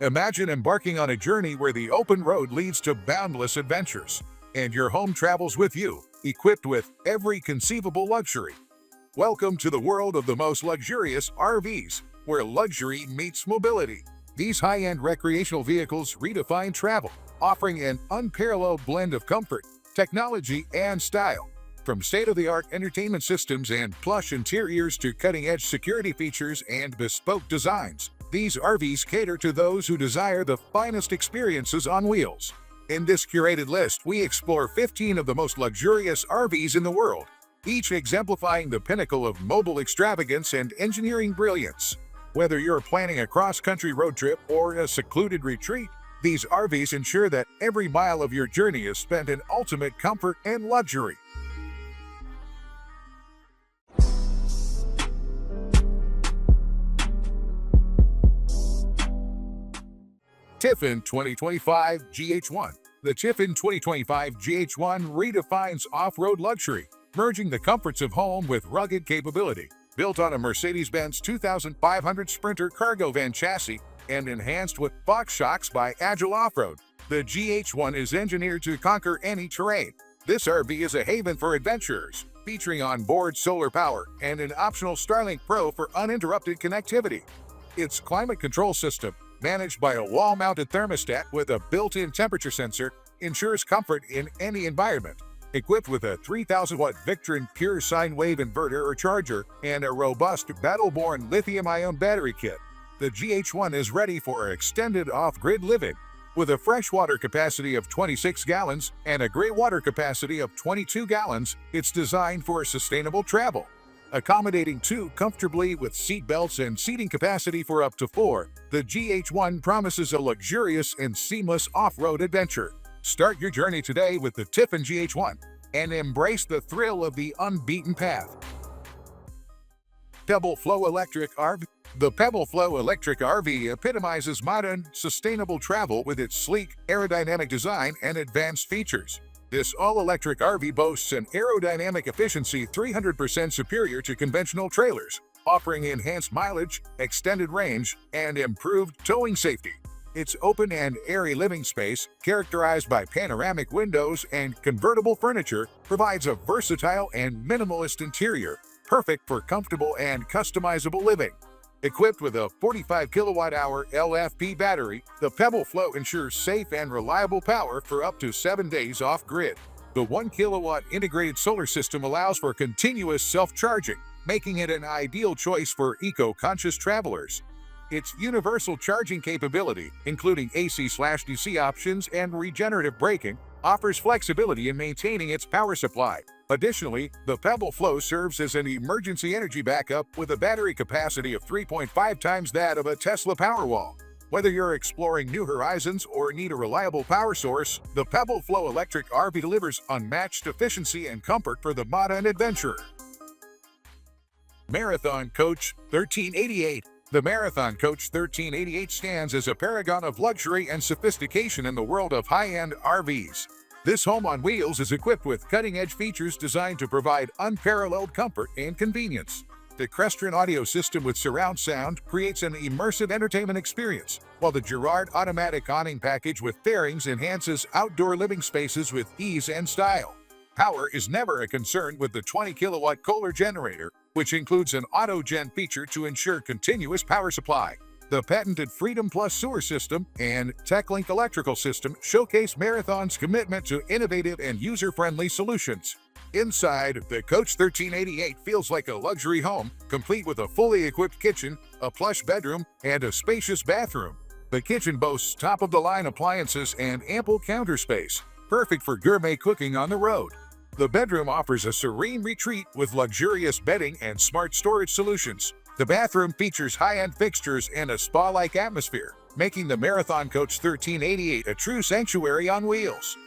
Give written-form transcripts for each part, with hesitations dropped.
Imagine embarking on a journey where the open road leads to boundless adventures, and your home travels with you, equipped with every conceivable luxury. Welcome to the world of the most luxurious RVs, where luxury meets mobility. These high-end recreational vehicles redefine travel, offering an unparalleled blend of comfort, technology, and style. From state-of-the-art entertainment systems and plush interiors to cutting-edge security features and bespoke designs, these RVs cater to those who desire the finest experiences on wheels. In this curated list, we explore 15 of the most luxurious RVs in the world, each exemplifying the pinnacle of mobile extravagance and engineering brilliance. Whether you're planning a cross-country road trip or a secluded retreat, these RVs ensure that every mile of your journey is spent in ultimate comfort and luxury. Tiffin 2025 GH1. The Tiffin 2025 GH1 redefines off-road luxury, merging the comforts of home with rugged capability. Built on a Mercedes-Benz 2500 Sprinter cargo van chassis and enhanced with box shocks by Agile Off-Road, the GH1 is engineered to conquer any terrain. This RV is a haven for adventurers, featuring onboard solar power and an optional Starlink Pro for uninterrupted connectivity. Its climate control system, managed by a wall-mounted thermostat with a built-in temperature sensor, ensures comfort in any environment. Equipped with a 3,000-watt Victron pure sine wave inverter or charger and a robust battle-borne lithium-ion battery kit, the GH1 is ready for extended off-grid living. With a freshwater capacity of 26 gallons and a gray water capacity of 22 gallons, it's designed for sustainable travel. Accommodating two comfortably with seat belts and seating capacity for up to 4, the GH1 promises a luxurious and seamless off-road adventure. Start your journey today with the Tiffin GH1 and embrace the thrill of the unbeaten path. Pebble Flow Electric RV. The Pebble Flow Electric RV epitomizes modern, sustainable travel with its sleek, aerodynamic design and advanced features. This all-electric RV boasts an aerodynamic efficiency 300% superior to conventional trailers, offering enhanced mileage, extended range, and improved towing safety. Its open and airy living space, characterized by panoramic windows and convertible furniture, provides a versatile and minimalist interior, perfect for comfortable and customizable living. Equipped with a 45 kilowatt-hour LFP battery, the Pebble Flow ensures safe and reliable power for up to 7 days off-grid. The 1 kilowatt integrated solar system allows for continuous self-charging, making it an ideal choice for eco-conscious travelers. Its universal charging capability, including AC/DC options and regenerative braking, offers flexibility in maintaining its power supply. Additionally, the Pebble Flow serves as an emergency energy backup with a battery capacity of 3.5 times that of a Tesla Powerwall. Whether you're exploring new horizons or need a reliable power source, the Pebble Flow Electric RV delivers unmatched efficiency and comfort for the modern adventurer. Marathon Coach 1388. The Marathon Coach 1388 stands as a paragon of luxury and sophistication in the world of high-end RVs. This home on wheels is equipped with cutting-edge features designed to provide unparalleled comfort and convenience. The Crestron audio system with surround sound creates an immersive entertainment experience, while the Girard automatic awning package with fairings enhances outdoor living spaces with ease and style. Power is never a concern with the 20 kilowatt Kohler generator, which includes an auto-gen feature to ensure continuous power supply. The patented Freedom Plus sewer system and TechLink electrical system showcase Marathon's commitment to innovative and user-friendly solutions. Inside, the Coach 1388 feels like a luxury home, complete with a fully equipped kitchen, a plush bedroom, and a spacious bathroom. The kitchen boasts top-of-the-line appliances and ample counter space, perfect for gourmet cooking on the road. The bedroom offers a serene retreat with luxurious bedding and smart storage solutions. The bathroom features high-end fixtures and a spa-like atmosphere, making the Marathon Coach 1388 a true sanctuary on wheels.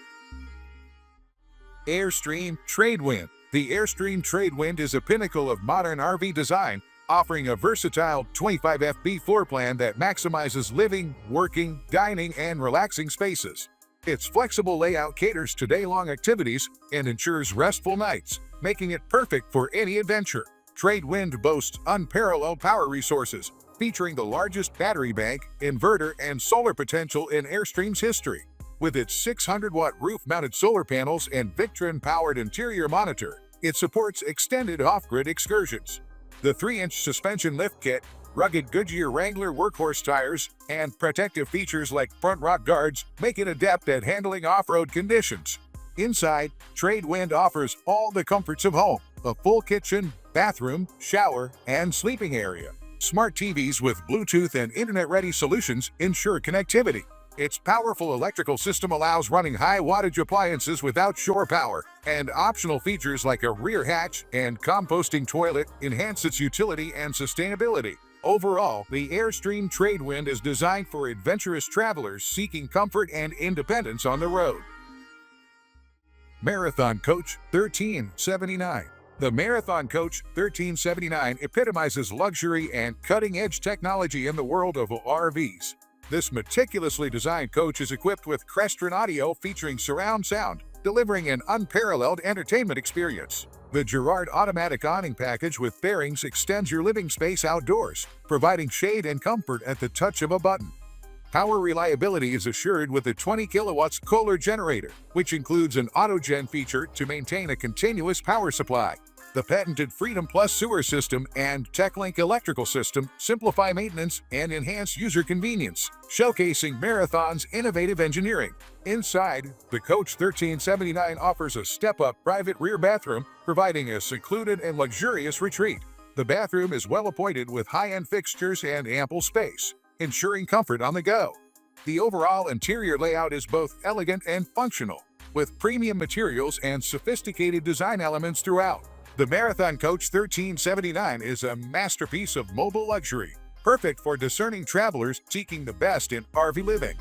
Airstream Tradewind. The Airstream Tradewind is a pinnacle of modern RV design, offering a versatile 25 FB floor plan that maximizes living, working, dining, and relaxing spaces. Its flexible layout caters to day-long activities and ensures restful nights, making it perfect for any adventure. Tradewind boasts unparalleled power resources, featuring the largest battery bank, inverter, and solar potential in Airstream's history. With its 600-watt roof-mounted solar panels and Victron-powered interior monitor, it supports extended off-grid excursions. The 3-inch suspension lift kit, rugged Goodyear Wrangler workhorse tires, and protective features like front rock guards make it adept at handling off-road conditions. Inside, Tradewind offers all the comforts of home: a full kitchen, bathroom, shower, and sleeping area. Smart TVs with Bluetooth and internet-ready solutions ensure connectivity. Its powerful electrical system allows running high-wattage appliances without shore power, and optional features like a rear hatch and composting toilet enhance its utility and sustainability. Overall, the Airstream Tradewind is designed for adventurous travelers seeking comfort and independence on the road. Marathon Coach 1379. The Marathon Coach 1379 epitomizes luxury and cutting-edge technology in the world of RVs. This meticulously designed coach is equipped with Crestron audio featuring surround sound, delivering an unparalleled entertainment experience. The Girard automatic awning package with bearings extends your living space outdoors, providing shade and comfort at the touch of a button. Power reliability is assured with a 20 kilowatts Kohler generator, which includes an autogen feature to maintain a continuous power supply. The patented Freedom Plus sewer system and TechLink electrical system simplify maintenance and enhance user convenience, showcasing Marathon's innovative engineering. Inside, the Coach 1379 offers a step-up private rear bathroom, providing a secluded and luxurious retreat. The bathroom is well-appointed with high-end fixtures and ample space, ensuring comfort on the go. The overall interior layout is both elegant and functional, with premium materials and sophisticated design elements throughout. The Marathon Coach 1379 is a masterpiece of mobile luxury, perfect for discerning travelers seeking the best in RV living.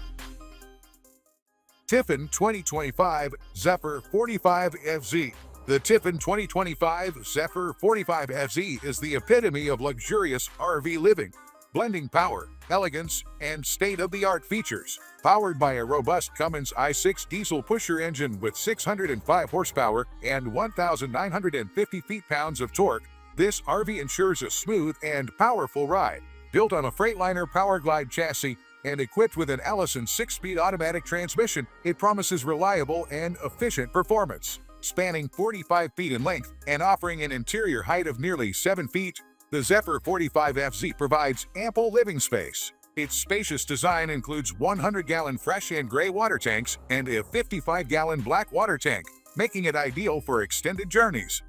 Tiffin 2025 Zephyr 45FZ. The Tiffin 2025 Zephyr 45FZ is the epitome of luxurious RV living, blending power, elegance, and state-of-the-art features. Powered by a robust Cummins i6 diesel pusher engine with 605 horsepower and 1,950 feet-pounds of torque, this RV ensures a smooth and powerful ride. Built on a Freightliner Powerglide chassis and equipped with an Allison 6-speed automatic transmission, it promises reliable and efficient performance. Spanning 45 feet in length and offering an interior height of nearly 7 feet, the Zephyr 45FZ provides ample living space. Its spacious design includes 100-gallon fresh and gray water tanks and a 55-gallon black water tank, making it ideal for extended journeys.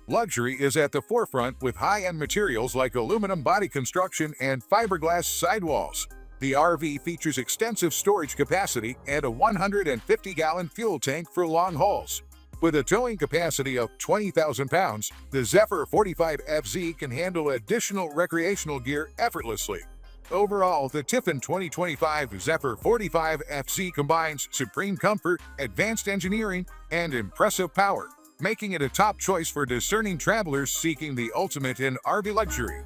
Luxury is at the forefront with high-end materials like aluminum body construction and fiberglass sidewalls. The RV features extensive storage capacity and a 150-gallon fuel tank for long hauls. With a towing capacity of 20,000 pounds, the Zephyr 45FZ can handle additional recreational gear effortlessly. Overall, the Tiffin 2025 Zephyr 45FZ combines supreme comfort, advanced engineering, and impressive power, making it a top choice for discerning travelers seeking the ultimate in RV luxury.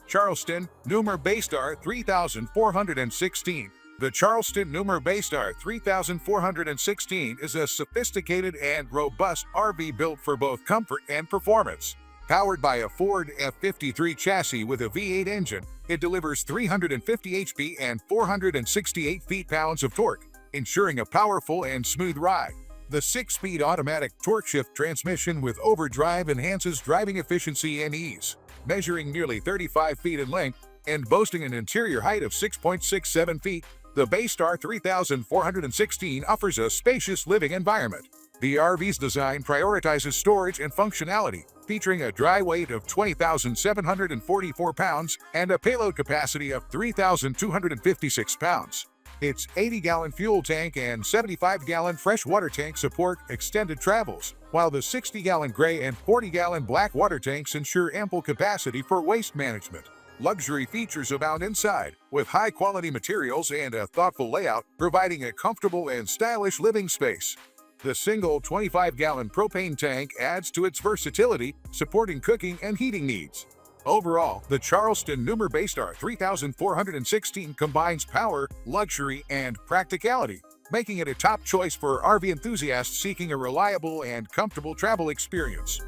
Charleston Newmar Baystar 3416. The Charleston Newmar Baystar 3416 is a sophisticated and robust RV built for both comfort and performance. Powered by a Ford F53 chassis with a V8 engine, it delivers 350 HP and 468 feet-pounds of torque, ensuring a powerful and smooth ride. The 6-speed automatic torque-shift transmission with overdrive enhances driving efficiency and ease. Measuring nearly 35 feet in length and boasting an interior height of 6.67 feet, the Baystar 3416 offers a spacious living environment. The RV's design prioritizes storage and functionality, featuring a dry weight of 20,744 pounds and a payload capacity of 3,256 pounds. Its 80-gallon fuel tank and 75-gallon freshwater tank support extended travels, while the 60-gallon gray and 40-gallon black water tanks ensure ample capacity for waste management. Luxury features abound inside, with high-quality materials and a thoughtful layout, providing a comfortable and stylish living space. The single 25-gallon propane tank adds to its versatility, supporting cooking and heating needs. Overall, the Charleston Newmar Baystar 3416 combines power, luxury, and practicality, making it a top choice for RV enthusiasts seeking a reliable and comfortable travel experience.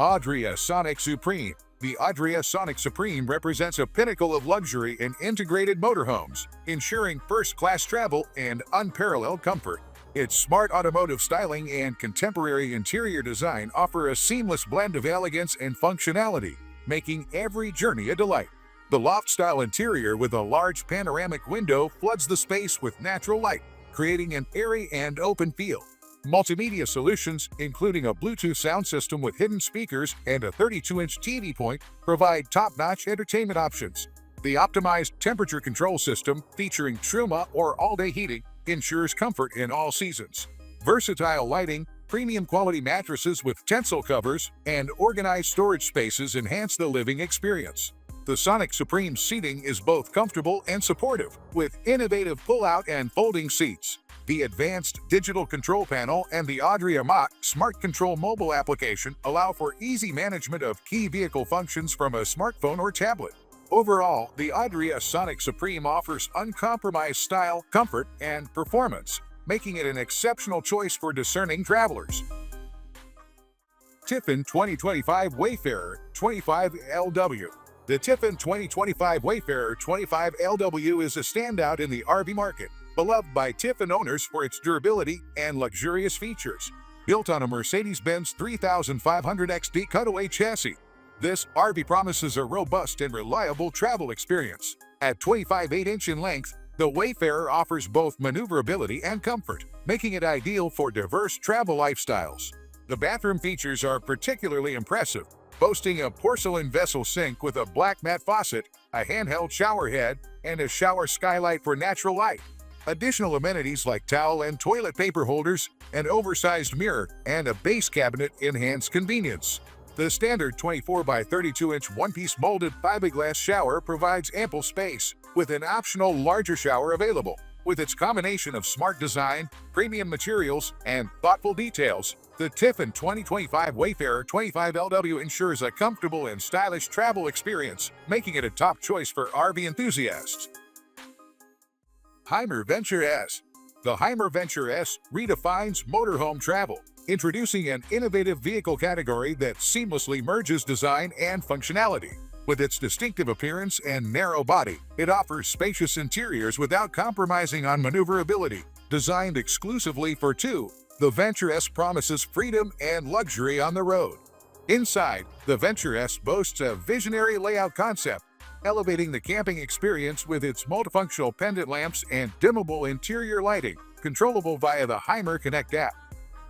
Adria Sonic Supreme. The Adria Sonic Supreme represents a pinnacle of luxury in integrated motorhomes, ensuring first-class travel and unparalleled comfort. Its smart automotive styling and contemporary interior design offer a seamless blend of elegance and functionality, making every journey a delight. The loft-style interior with a large panoramic window floods the space with natural light, creating an airy and open feel. Multimedia solutions, including a Bluetooth sound system with hidden speakers and a 32-inch TV point, provide top-notch entertainment options. The optimized temperature control system, featuring Truma or all-day heating, ensures comfort in all seasons. Versatile lighting, premium quality mattresses with tensile covers, and organized storage spaces enhance the living experience. The Sonic Supreme seating is both comfortable and supportive, with innovative pull-out and folding seats. The advanced digital control panel and the Adria Smart Control mobile application allow for easy management of key vehicle functions from a smartphone or tablet. Overall, the Adria Sonic Supreme offers uncompromised style, comfort, and performance, making it an exceptional choice for discerning travelers. Tiffin 2025 Wayfarer 25LW. The Tiffin 2025 Wayfarer 25LW is a standout in the RV market, beloved by Tiffin owners for its durability and luxurious features. Built on a Mercedes-Benz 3500 XD cutaway chassis, this RV promises a robust and reliable travel experience. At 25.8" in length, the Wayfarer offers both maneuverability and comfort, making it ideal for diverse travel lifestyles. The bathroom features are particularly impressive, boasting a porcelain vessel sink with a black matte faucet, a handheld shower head, and a shower skylight for natural light. Additional amenities like towel and toilet paper holders, an oversized mirror, and a base cabinet enhance convenience. The standard 24 by 32-inch one-piece molded fiberglass shower provides ample space, with an optional larger shower available. With its combination of smart design, premium materials, and thoughtful details, the Tiffin 2025 Wayfarer 25LW ensures a comfortable and stylish travel experience, making it a top choice for RV enthusiasts. HYMER Venture S. The HYMER Venture S redefines motorhome travel, introducing an innovative vehicle category that seamlessly merges design and functionality. With its distinctive appearance and narrow body, it offers spacious interiors without compromising on maneuverability. Designed exclusively for two, the Venture S promises freedom and luxury on the road. Inside, the Venture S boasts a visionary layout concept, elevating the camping experience with its multifunctional pendant lamps and dimmable interior lighting, controllable via the HYMER Connect app.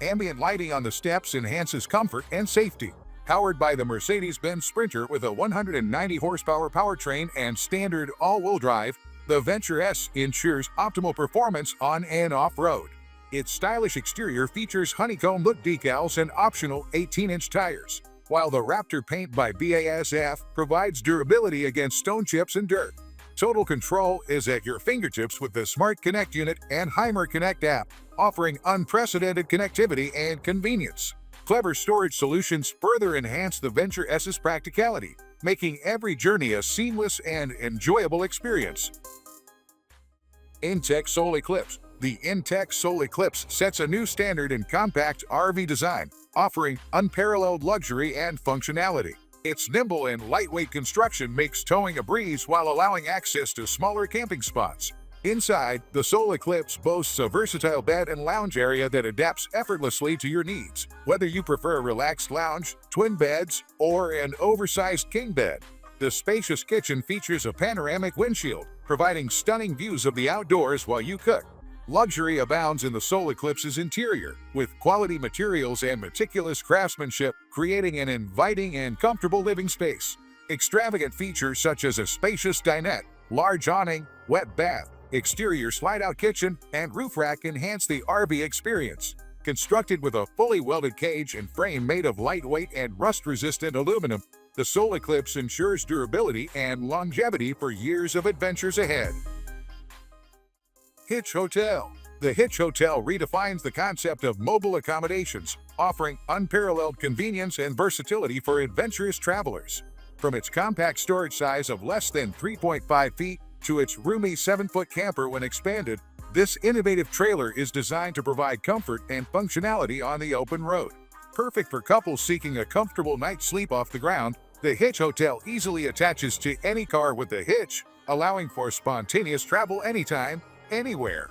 Ambient lighting on the steps enhances comfort and safety. Powered by the Mercedes-Benz Sprinter with a 190 horsepower powertrain and standard all-wheel drive, the Venture S ensures optimal performance on and off-road. Its stylish exterior features honeycomb-look decals and optional 18-inch tires, while the Raptor paint by BASF provides durability against stone chips and dirt. Total control is at your fingertips with the Smart Connect unit and HYMER Connect app, offering unprecedented connectivity and convenience. Clever storage solutions further enhance the Venture S's practicality, making every journey a seamless and enjoyable experience. inTech Sol Eclipse. The inTech Sol Eclipse sets a new standard in compact RV design, offering unparalleled luxury and functionality. Its nimble and lightweight construction makes towing a breeze while allowing access to smaller camping spots. Inside, the Sol Eclipse boasts a versatile bed and lounge area that adapts effortlessly to your needs, whether you prefer a relaxed lounge, twin beds, or an oversized king bed. The spacious kitchen features a panoramic windshield, providing stunning views of the outdoors while you cook. Luxury abounds in the Sol Eclipse's interior, with quality materials and meticulous craftsmanship creating an inviting and comfortable living space. Extravagant features such as a spacious dinette, large awning, wet bath, exterior slide-out kitchen, and roof rack enhance the RV experience. Constructed with a fully welded cage and frame made of lightweight and rust-resistant aluminum, the Sol Eclipse ensures durability and longevity for years of adventures ahead. Hitch Hotel. The Hitch Hotel redefines the concept of mobile accommodations, offering unparalleled convenience and versatility for adventurous travelers. From its compact storage size of less than 3.5 feet to its roomy 7-foot camper when expanded, this innovative trailer is designed to provide comfort and functionality on the open road. Perfect for couples seeking a comfortable night's sleep off the ground, the Hitch Hotel easily attaches to any car with the hitch, allowing for spontaneous travel anytime, anywhere.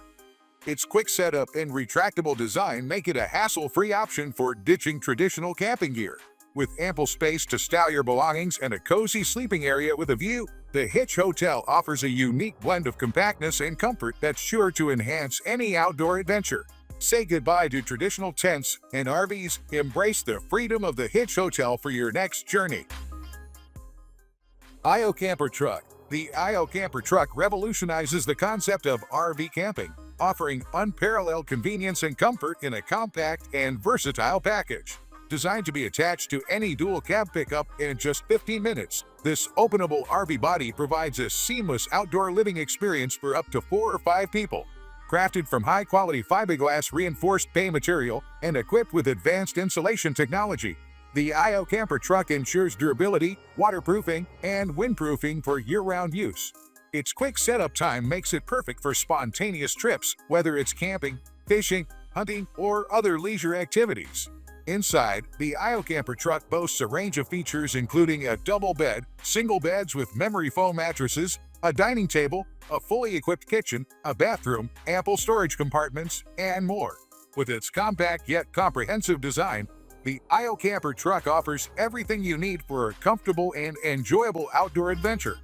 Its quick setup and retractable design make it a hassle-free option for ditching traditional camping gear. With ample space to stow your belongings and a cozy sleeping area with a view, the Hitch Hotel offers a unique blend of compactness and comfort that's sure to enhance any outdoor adventure. Say goodbye to traditional tents and RVs. Embrace the freedom of the Hitch Hotel for your next journey. ioCamper Truck. The ioCamper truck revolutionizes the concept of RV camping, offering unparalleled convenience and comfort in a compact and versatile package. Designed to be attached to any dual cab pickup in just 15 minutes, this openable RV body provides a seamless outdoor living experience for up to 4 or 5 people. Crafted from high-quality fiberglass reinforced bay material and equipped with advanced insulation technology, the ioCamper truck ensures durability, waterproofing, and windproofing for year-round use. Its quick setup time makes it perfect for spontaneous trips, whether it's camping, fishing, hunting, or other leisure activities. Inside, the ioCamper truck boasts a range of features including a double bed, single beds with memory foam mattresses, a dining table, a fully equipped kitchen, a bathroom, ample storage compartments, and more. With its compact yet comprehensive design, the ioCamper truck offers everything you need for a comfortable and enjoyable outdoor adventure.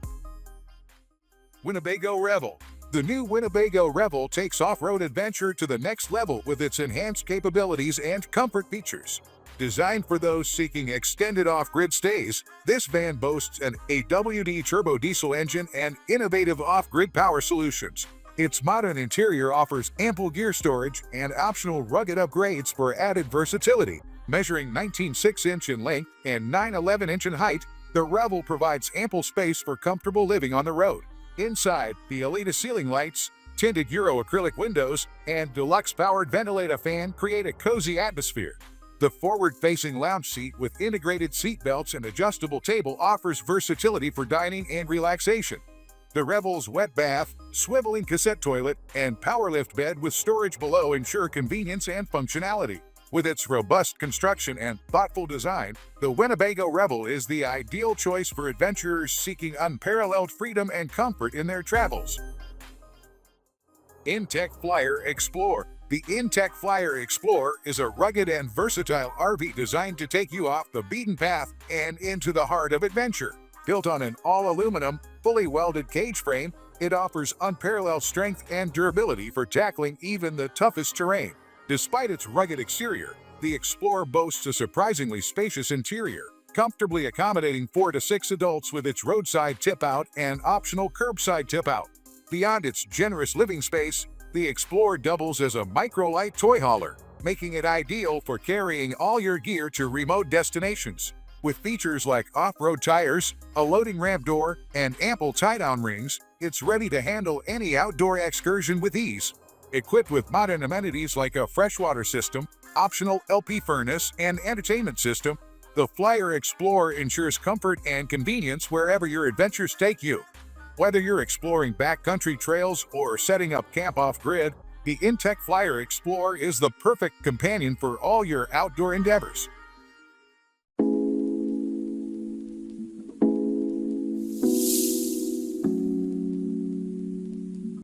Winnebago Revel. The new Winnebago Revel takes off-road adventure to the next level with its enhanced capabilities and comfort features. Designed for those seeking extended off-grid stays, this van boasts an AWD turbo diesel engine and innovative off-grid power solutions. Its modern interior offers ample gear storage and optional rugged upgrades for added versatility. Measuring 19.6" in length and 9.11" in height, the Revel provides ample space for comfortable living on the road. Inside, the Elite ceiling lights, tinted Euro acrylic windows, and Deluxe-powered ventilator fan create a cozy atmosphere. The forward-facing lounge seat with integrated seat belts and adjustable table offers versatility for dining and relaxation. The Revel's wet bath, swiveling cassette toilet, and power lift bed with storage below ensure convenience and functionality. With its robust construction and thoughtful design, the Winnebago Revel is the ideal choice for adventurers seeking unparalleled freedom and comfort in their travels. inTech Flyer Explorer. The inTech Flyer Explorer is a rugged and versatile RV designed to take you off the beaten path and into the heart of adventure. Built on an all-aluminum, fully welded cage frame, it offers unparalleled strength and durability for tackling even the toughest terrain. Despite its rugged exterior, the Explorer boasts a surprisingly spacious interior, comfortably accommodating 4 to 6 adults with its roadside tip-out and optional curbside tip-out. Beyond its generous living space, the Explorer doubles as a micro-light toy hauler, making it ideal for carrying all your gear to remote destinations. With features like off-road tires, a loading ramp door, and ample tie-down rings, it's ready to handle any outdoor excursion with ease. Equipped with modern amenities like a freshwater system, optional LP furnace, and entertainment system, the Flyer Explorer ensures comfort and convenience wherever your adventures take you. Whether you're exploring backcountry trails or setting up camp off-grid, the inTech Flyer Explorer is the perfect companion for all your outdoor endeavors.